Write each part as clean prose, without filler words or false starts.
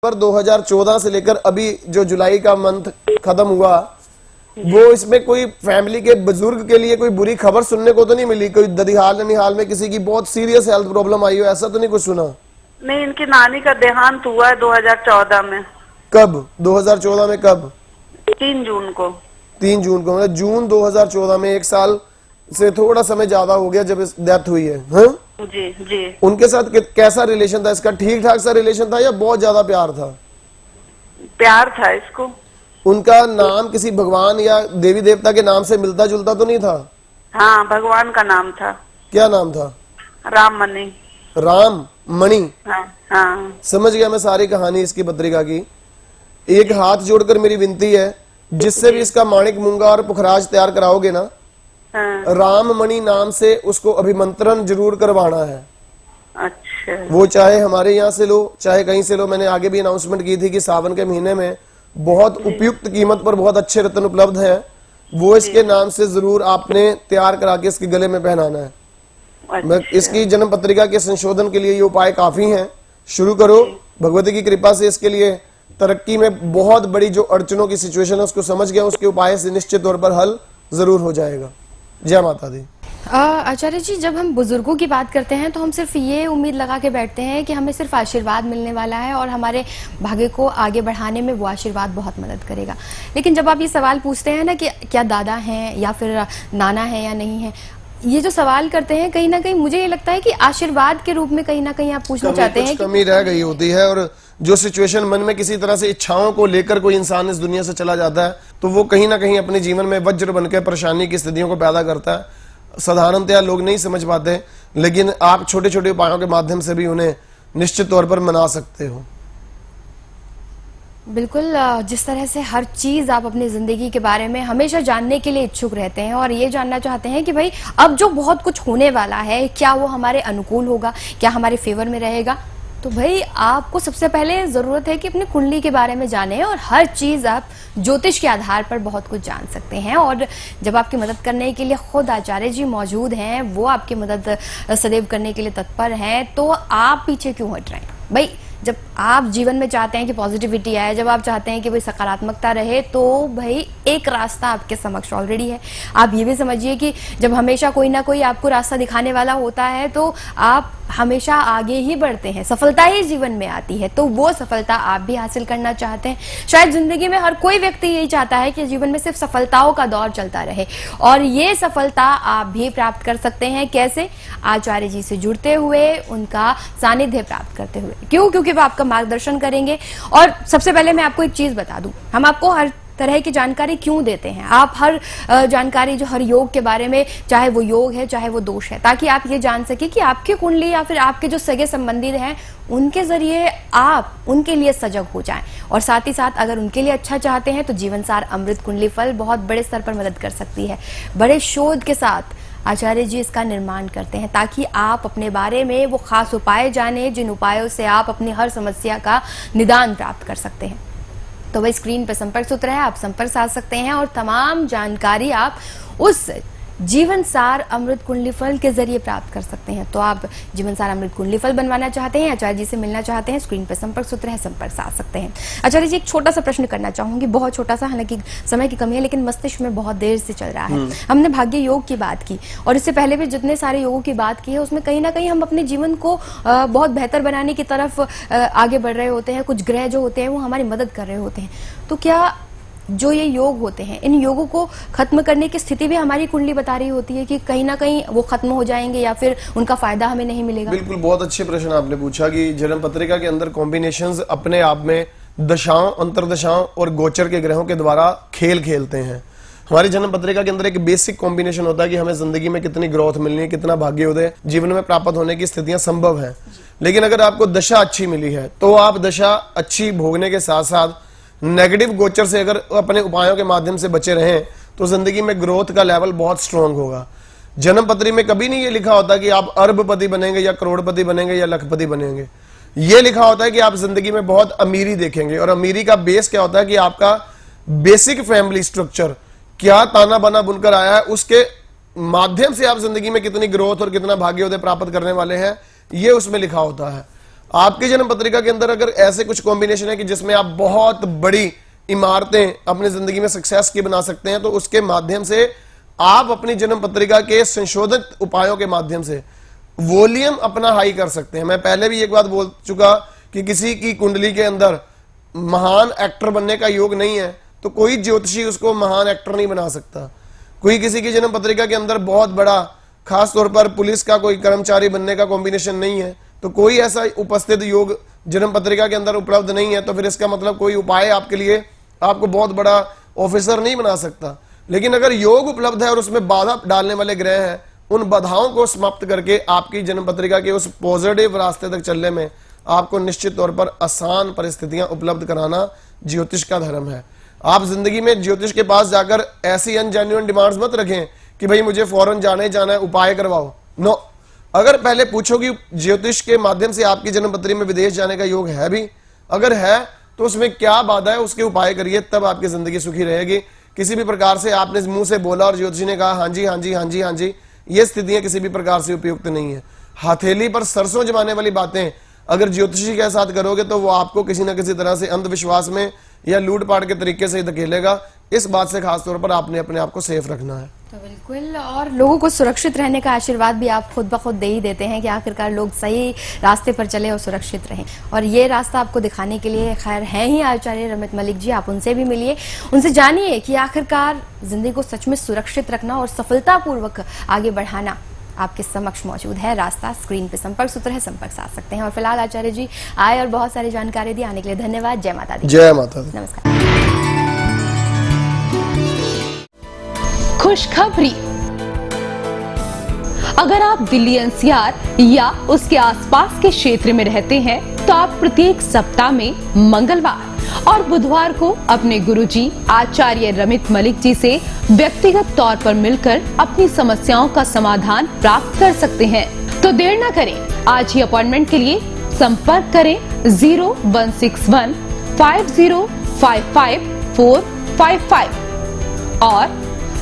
पर 2014 से लेकर अभी जो जुलाई का मंथ खत्म हुआ, वो इसमें कोई फैमिली के बुजुर्ग के लिए कोई बुरी खबर सुनने को तो नहीं मिली? कोई ददिहाल ननिहाल में किसी की बहुत सीरियस हेल्थ प्रॉब्लम आई हो, ऐसा तो नहीं कुछ सुना? नहीं, इनकी नानी का देहांत हुआ है 2014 में। कब? 2014 में कब? 3 जून को। 3 जून को, मतलब जून 2014 में, 1 साल से थोड़ा समय ज्यादा हो गया जब डेथ हुई है। हाँ जी जी। उनके साथ कैसा रिलेशन था इसका? ठीक ठाक सा रिलेशन था या बहुत ज्यादा प्यार था? प्यार था इसको। उनका नाम किसी भगवान या देवी देवता के नाम से मिलता जुलता तो नहीं था? हाँ, भगवान का नाम था। क्या नाम था? राम मणि। राम मणि। हाँ हाँ। समझ गया मैं सारी कहानी इसकी पत्रिका की। एक हाथ जोड़कर मेरी विनती है, जिससे भी इसका माणिक मूंगा और पुखराज तैयार कराओगे ना, हाँ। राम मणि नाम से उसको अभिमंत्रण जरूर करवाना है। अच्छा। वो चाहे हमारे यहाँ से लो, चाहे कहीं से लो। मैंने आगे भी अनाउंसमेंट की थी कि सावन के महीने में बहुत उपयुक्त कीमत पर बहुत अच्छे रत्न उपलब्ध हैं, वो इसके नाम से जरूर आपने तैयार करा के इसके गले में पहनाना है। अच्छा। इसकी जन्म पत्रिका के संशोधन के लिए ये उपाय काफी हैं। शुरू करो, भगवती की कृपा से इसके लिए तरक्की में बहुत बड़ी जो अड़चनों की सिचुएशन है उसको समझ गया, उसके उपाय से निश्चित तौर पर हल जरूर हो जाएगा। जय माता दी। आचार्य जी, जब हम बुजुर्गों की बात करते हैं तो हम सिर्फ ये उम्मीद लगा के बैठते हैं कि हमें सिर्फ आशीर्वाद मिलने वाला है और हमारे भाग्य को आगे बढ़ाने में वो आशीर्वाद बहुत मदद करेगा। लेकिन जब आप ये सवाल पूछते हैं ना कि क्या दादा हैं या फिर नाना है या नहीं है, ये जो सवाल करते हैं, कहीं ना कहीं मुझे ये लगता है कि आशीर्वाद के रूप में कहीं ना कहीं आप पूछना चाहते हैं कि कमी रह गई होती है। और जो सिचुएशन मन में किसी तरह से इच्छाओं को लेकर कोई इंसान इस दुनिया से चला जाता है, तो वो कहीं ना कहीं अपने जीवन में वज्र बनकर परेशानी की स्थितियों को पैदा करता है। साधारणतया लोग नहीं समझ पाते, लेकिन आप छोटे छोटे उपायों के माध्यम से भी उन्हें निश्चित तौर पर मना सकते हो। बिल्कुल, जिस तरह से हर चीज आप अपनी जिंदगी के बारे में हमेशा जानने के लिए इच्छुक रहते हैं और ये जानना चाहते हैं कि भाई अब जो बहुत कुछ होने वाला है, क्या वो हमारे अनुकूल होगा, क्या हमारे फेवर में रहेगा, तो भाई आपको सबसे पहले जरूरत है कि अपनी कुंडली के बारे में जानें और हर चीज आप ज्योतिष के आधार पर बहुत कुछ जान सकते हैं। और जब आपकी मदद करने के लिए खुद आचार्य जी मौजूद हैं, वो आपकी मदद सदैव करने के लिए तत्पर हैं, तो आप पीछे क्यों हट रहे हैं भाई? जब आप जीवन में चाहते हैं कि पॉजिटिविटी आए, जब आप चाहते हैं कि भाई सकारात्मकता रहे, तो भाई एक रास्ता आपके समक्ष ऑलरेडी है। आप ये भी समझिए कि जब हमेशा कोई ना कोई आपको रास्ता दिखाने वाला होता है तो आप हमेशा आगे ही बढ़ते हैं, सफलता ही जीवन में आती है। तो वो सफलता आप भी हासिल करना चाहते हैं। शायद जिंदगी में हर कोई व्यक्ति यही चाहता है कि जीवन में सिर्फ सफलताओं का दौर चलता रहे, और ये सफलता आप भी प्राप्त कर सकते हैं। कैसे? आचार्य जी से जुड़ते हुए, उनका सानिध्य प्राप्त करते हुए। क्यों? क्योंकि वो आपका मार्गदर्शन करेंगे। और सबसे पहले मैं आपको एक चीज बता दूं, हम आपको हर तरह की जानकारी क्यों देते हैं। आप हर जानकारी, जो हर योग के बारे में, चाहे वो योग है चाहे वो दोष है, ताकि आप ये जान सके कि आपकी कुंडली या फिर आपके जो सगे संबंधी हैं, उनके जरिए आप उनके लिए सजग हो जाएं। और साथ ही साथ अगर उनके लिए अच्छा चाहते हैं तो जीवनसार अमृत कुंडली फल बहुत बड़े स्तर पर मदद कर सकती है। बड़े शोध के साथ आचार्य जी इसका निर्माण करते हैं, ताकि आप अपने बारे में वो खास उपाय जाने, जिन उपायों से आप अपनी हर समस्या का निदान प्राप्त कर सकते हैं। तो वही स्क्रीन पर संपर्क सूत्र है, आप संपर्क साध सकते हैं और तमाम जानकारी आप उस जीवन सार अमृत कुंडली फल के जरिए प्राप्त कर सकते हैं। तो आप जीवन सार अमृत कुंडली फल बनवाना चाहते हैं, आचार्य जी से मिलना चाहते हैं, स्क्रीन पर संपर्क सूत्र है, संपर्क साध सकते हैं। आचार्य जी, एक छोटा सा प्रश्न करना चाहूंगी, बहुत छोटा सा, हालांकि समय की कमी है, लेकिन मस्तिष्क में बहुत देर से चल रहा है। हमने भाग्य योग की बात की और इससे पहले भी जितने सारे योगों की बात की है, उसमें कहीं ना कहीं हम अपने जीवन को बहुत बेहतर बनाने की तरफ आगे बढ़ रहे होते हैं। कुछ ग्रह जो होते हैं वो हमारी मदद कर रहे होते हैं। तो क्या जो ये योग होते हैं, इन योगों को खत्म करने की स्थिति भी हमारी कुंडली बता रही होती है कि कहीं ना कहीं वो खत्म हो जाएंगे या फिर उनका फायदा हमें नहीं मिलेगा? बिल्कुल, बहुत अच्छे प्रश्न आपने पूछा कि जन्म पत्रिका के अंदर कॉम्बिनेशंस अपने आप में दशाओं, अंतरदशाओं और गोचर के ग्रहों के द्वारा खेल खेलते हैं। हमारी जन्म पत्रिका के अंदर एक बेसिक कॉम्बिनेशन होता है कि हमें जिंदगी में कितनी ग्रोथ मिलनी है, कितना भाग्योदय जीवन में प्राप्त होने की स्थितियां संभव है। लेकिन अगर आपको दशा अच्छी मिली है तो आप दशा अच्छी भोगने के साथ साथ नेगेटिव गोचर से अगर अपने उपायों के माध्यम से बचे रहें तो जिंदगी में ग्रोथ का लेवल बहुत स्ट्रांग होगा। जन्म पत्री में कभी नहीं ये लिखा होता कि आप अरबपति बनेंगे या करोड़पति बनेंगे या लखपति बनेंगे। ये लिखा होता है कि आप जिंदगी में बहुत अमीरी देखेंगे। और अमीरी का बेस क्या होता है कि आपका बेसिक फैमिली स्ट्रक्चर क्या ताना बना बुनकर आया है, उसके माध्यम से आप जिंदगी में कितनी ग्रोथ और कितना भाग्योदय प्राप्त करने वाले हैं, ये उसमें लिखा होता है। आपकी जन्म पत्रिका के अंदर अगर ऐसे कुछ कॉम्बिनेशन है कि जिसमें आप बहुत बड़ी इमारतें अपनी जिंदगी में सक्सेस की बना सकते हैं, तो उसके माध्यम से आप अपनी जन्म पत्रिका के संशोधित उपायों के माध्यम से वॉल्यूम अपना हाई कर सकते हैं। मैं पहले भी एक बात बोल चुका कि किसी की कुंडली के अंदर महान एक्टर बनने का योग नहीं है तो कोई ज्योतिषी उसको महान एक्टर नहीं बना सकता। कोई किसी की जन्म पत्रिका के अंदर बहुत बड़ा खास तौर पर पुलिस का कोई कर्मचारी बनने का कॉम्बिनेशन नहीं है तो कोई ऐसा उपस्थित योग जन्म पत्रिका के अंदर उपलब्ध नहीं है, तो फिर इसका मतलब कोई उपाय आपके लिए आपको बहुत बड़ा ऑफिसर नहीं बना सकता। लेकिन अगर योग उपलब्ध है और उसमें बाधा डालने वाले ग्रह हैं, उन बाधाओं को समाप्त करके आपकी जन्म पत्रिका के उस पॉजिटिव रास्ते तक चलने में आपको निश्चित तौर पर आसान परिस्थितियां उपलब्ध कराना ज्योतिष का धर्म है। आप जिंदगी में ज्योतिष के पास जाकर ऐसी अनजेन्युइन डिमांड्स मत रखें कि भाई मुझे फौरन जाना ही जाना है, उपाय करवाओ। नो, अगर पहले पूछो कि ज्योतिष के माध्यम से आपकी जन्म पत्री में विदेश जाने का योग है भी, अगर है तो उसमें क्या बाधा है, उसके उपाय करिए, तब आपकी जिंदगी सुखी रहेगी। किसी भी प्रकार से आपने मुंह से बोला और ज्योतिषी ने कहा हाँ जी हाँ जी हाँ जी हाँ जी, ये स्थितियां किसी भी प्रकार से उपयुक्त नहीं है। हथेली पर सरसों जमाने वाली बातें अगर ज्योतिषी के साथ करोगे तो वो आपको किसी न किसी तरह से अंधविश्वास में या लूटपाट के तरीके से धकेलेगा। इस बात से खास तौर पर आपने अपने आप को सेफ रखना है। तो बिल्कुल, और लोगों को सुरक्षित रहने का आशीर्वाद भी आप खुद ब खुद दे ही देते हैं कि आखिरकार लोग सही रास्ते पर चले और सुरक्षित रहें। और ये रास्ता आपको दिखाने के लिए खैर हैं ही आचार्य रमित मलिक जी, आप उनसे भी मिलिए, उनसे जानिए कि आखिरकार जिंदगी को सच में सुरक्षित रखना और सफलतापूर्वक आगे बढ़ाना आपके समक्ष मौजूद है। रास्ता स्क्रीन पे संपर्क सूत्र है, संपर्क साध सकते हैं। और फिलहाल आचार्य जी आए और बहुत सारी जानकारी दी, आने के लिए धन्यवाद। जय माता दी। जय माता दी। नमस्कार। खुशखबरी, अगर आप दिल्ली एनसीआर या उसके आसपास के क्षेत्र में रहते हैं तो आप प्रत्येक सप्ताह में मंगलवार और बुधवार को अपने गुरुजी आचार्य रमित मलिक जी से व्यक्तिगत तौर पर मिलकर अपनी समस्याओं का समाधान प्राप्त कर सकते हैं। तो देर न करें, आज ही अपॉइंटमेंट के लिए संपर्क करें 0161 5055 455 और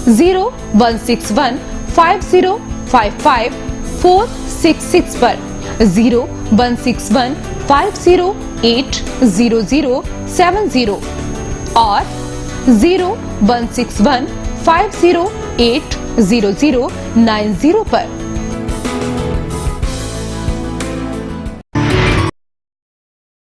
0161 5055 466 पर 0161 508 0070 और 0161 508 0090 पर